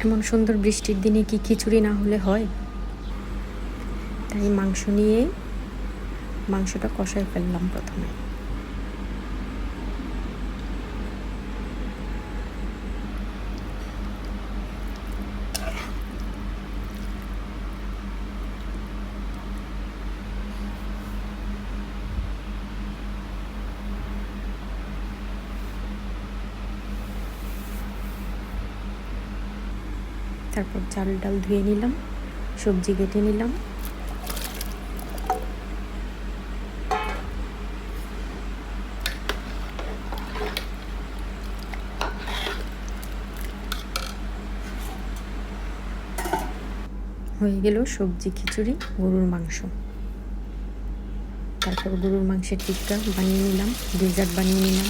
এমন সুন্দর বৃষ্টির দিনে কি খিচুড়ি না হলে হয়? তাই মাংস নিয়ে মাংসটা কষায় ফেললাম প্রথমে। তারপর চাল ডাল ধুয়ে নিলাম, সবজি কেটে নিলাম। হয়ে গেল সবজি খিচুড়ি, গরুর মাংস। তারপর গরুর মাংসের টিক্কা বানিয়ে নিলাম, ডেজার্ট বানিয়ে নিলাম।